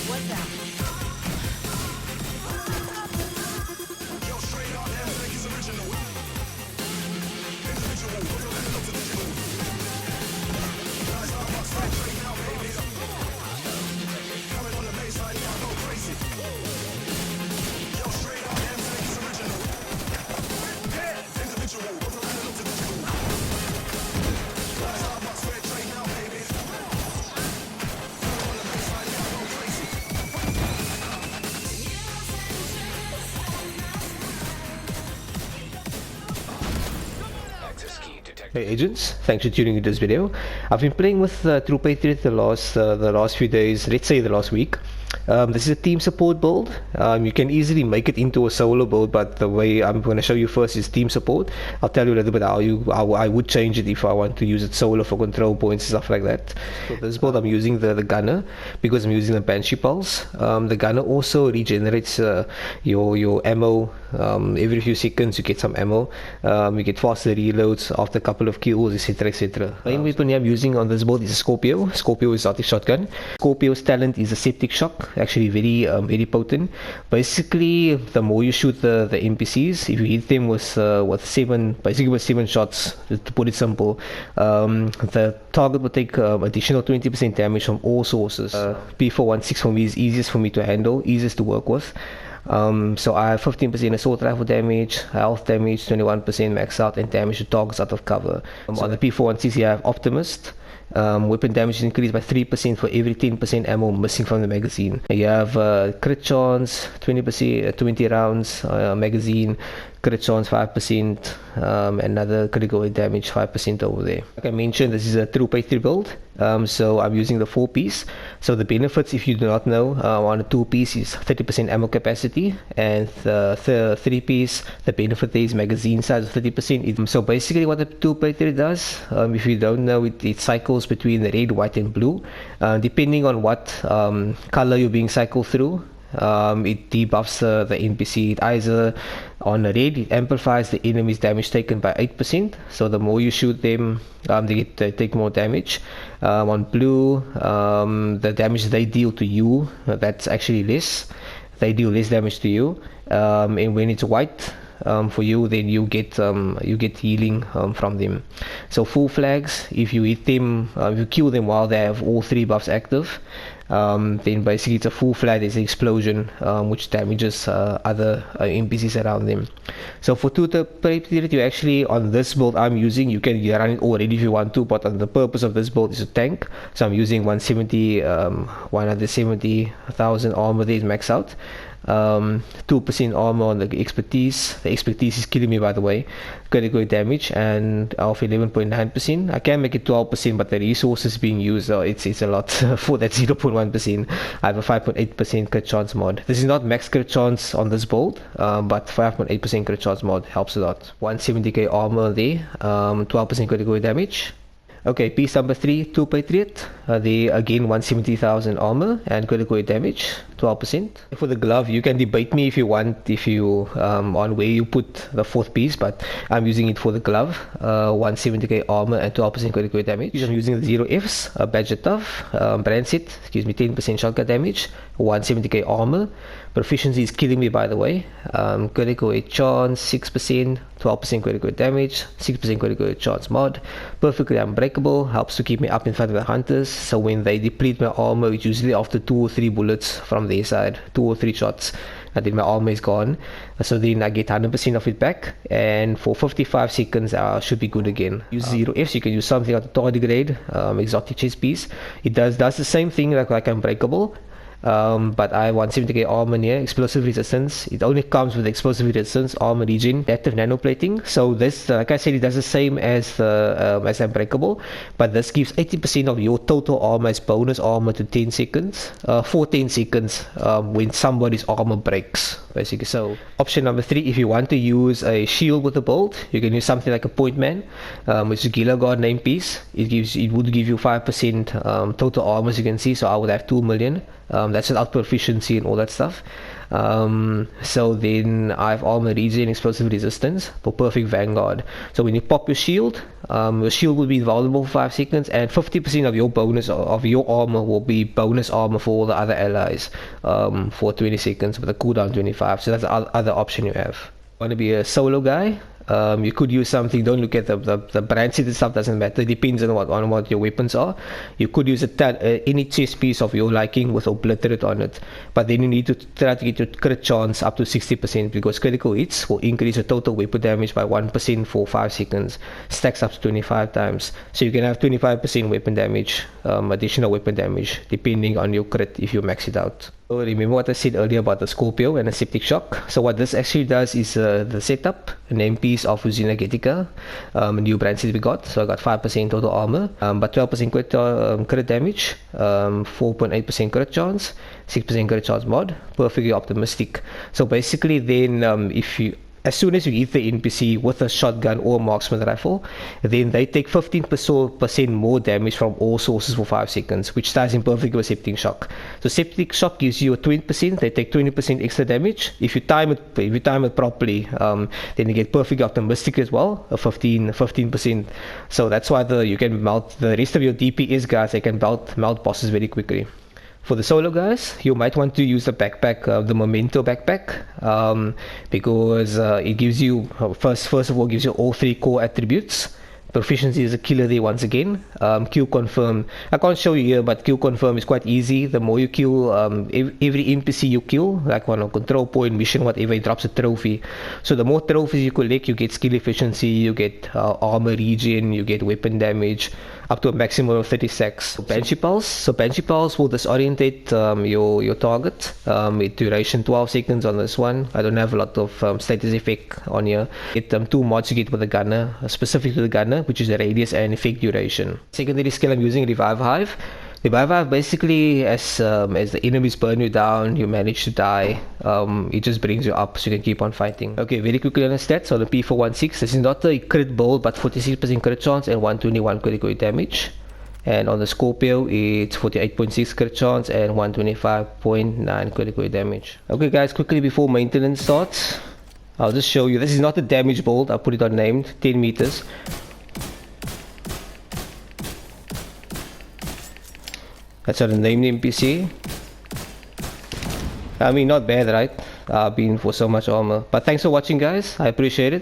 What's that? Hey agents, thanks for tuning into this video. I've been playing with True Patriot the last few days, let's say the last week. This is a team support build. You can easily make it into a solo build, but the way I'm going to show you first is team support. I'll tell you a little bit how I would change it if I want to use it solo for control points and stuff like that. So this build I'm using the gunner because I'm using the Banshee Pulse. The gunner also regenerates your ammo. Every few seconds you get some ammo. You get faster reloads after a couple of kills, etc, etc. The main weapon I'm using on this build is a Scorpio. Scorpio is not a shotgun. Scorpio's talent is a septic shock, actually very potent. Basically, the more you shoot the NPCs, if you hit them with seven shots, to put it simple, the target will take additional 20% damage from all sources. P416 for me is easiest for me to handle, easiest to work with. So I have 15% assault rifle damage, health damage 21% max out, and damage to targets out of cover. On the P416 I have Optimist. Weapon damage is increased by 3% for every 10% ammo missing from the magazine. You have crit chance 20%, 20 rounds magazine, crit chance 5%, another critical hit damage 5% over there. Like I mentioned, this is a True Patriot build, so I'm using the 4-piece. So the benefits, if you do not know, on a 2-piece is 30% ammo capacity, and the 3-piece, the benefit there is magazine size of 30%. So basically what the True Patriot does, if you don't know, it cycles between the red, white and blue, depending on what color you're being cycled through. It debuffs the NPC. It either on red, it amplifies the enemy's damage taken by 8%, so the more you shoot them, they take more damage. On blue, the damage they deal to you, that's actually less. They deal less damage to you. And when it's white, for you, then you get healing from them. So full flags, if you hit them, if you kill them while they have all 3 buffs active, then basically it's a full flag. There's an explosion which damages other NPCs around them. So for True Patriot, you actually, on this build I'm using, you can run it already if you want to, but the purpose of this build is a tank. So I'm using 170,000 armor there is max out. 2% armor on the expertise. The expertise is killing me, by the way. Critical damage and of 11.9%. I can make it 12%, but the resources being used, it's a lot for that 0.1%. I have a 5.8% crit chance mod. This is not max crit chance on this build, but 5.8% crit chance mod helps a lot. 170k armor there, 12% critical damage. Okay, piece number 3, True Patriot. They again 170,000 armor and critical damage, 12%. For the glove, you can debate me if you want, on where you put the 4th piece, but I'm using it for the glove. 170k armor and 12% critical damage. I'm using the 0Fs, Badger Tough, brand set, 10% shotgun damage, 170k armor. Proficiency is killing me, by the way. Critical hit chance 6%, 12% critical damage, 6% critical hit chance mod. Perfectly unbreakable, helps to keep me up in front of the hunters. So when they deplete my armor, it's usually after 2 or 3 bullets from their side, 2 or 3 shots, and then my armor is gone. So then I get 100% of it back, and for 55 seconds I should be good again. Use 0Fs, you can use something like the Tardigrade, exotic chest piece. It does the same thing like unbreakable. But I want 70k armor here, explosive resistance. It only comes with explosive resistance, armor regen, adaptive nanoplating. So this, like I said, it does the same as unbreakable, but this gives 80% of your total armor as bonus armor to 10 seconds, for 10 seconds when somebody's armor breaks, basically. So option number 3, if you want to use a shield with a bolt, you can use something like a point man, which is a Gila Guard name piece. It would give you 5% total armor, as you can see. So I would have 2 million. That's without proficiency and all that stuff. So then I have armor regen, explosive resistance for perfect vanguard. So when you pop your shield will be vulnerable for 5 seconds, and 50% of your bonus of your armor will be bonus armor for all the other allies for 20 seconds with a cooldown 25. So that's the other option you have. Want to be a solo guy? You could use something. Don't look at the brand set stuff, doesn't matter. It depends on what your weapons are. You could use any chest piece of your liking with Obliterate on it, but then you need to try to get your crit chance up to 60%, because critical hits will increase your total weapon damage by 1% for 5 seconds, stacks up to 25 times. So you can have 25% weapon damage, additional weapon damage, depending on your crit if you max it out. So remember what I said earlier about the Scorpio and the Septic Shock. So what this actually does is the setup, an MPs of Usina Getica, a new brand set we got. So I got 5% total armor, but 12% crit damage, 4.8% crit chance, 6% crit chance mod, perfectly optimistic. So basically then as soon as you hit the NPC with a shotgun or marksman rifle, then they take 15% more damage from all sources for 5 seconds, which ties in perfectly with Septic Shock. So Septic Shock gives you a 20%, they take 20% extra damage. If you time it properly, then you get perfectly optimistic as well, a 15%. So that's why you can melt the rest of your DPS guys, they can melt bosses very quickly. For the solo guys, you might want to use the backpack, the Memento backpack, because it gives you, first of all, gives you all 3 core attributes. Proficiency is a killer there once again. Kill confirm, I can't show you here, but kill confirm is quite easy. The more you kill, every NPC you kill, like on a control point, mission, whatever, it drops a trophy. So the more trophies you collect, you get skill efficiency, you get armor regen, you get weapon damage, up to a maximum of 30 stacks. Banshee Pulse. So Banshee Pulse will disorientate your target. With duration 12 seconds on this one. I don't have a lot of status effect on here. Get 2 mods you get with the gunner, specific to the gunner, which is the radius and effect duration. Secondary skill I'm using Revive Hive. Revive Hive basically, as the enemies burn you down, you manage to die, it just brings you up so you can keep on fighting. Okay, very quickly on the stats. So the P416, this is not a crit build, but 46% crit chance and 121 critical damage. And on the Scorpio, it's 48.6 crit chance and 125.9 critical damage. Okay guys, quickly before maintenance starts, I'll just show you. This is not a damage build, I'll put it on named, 10 meters. That's how the named NPC. I mean, not bad, right? Being for so much armor. But thanks for watching guys, I appreciate it.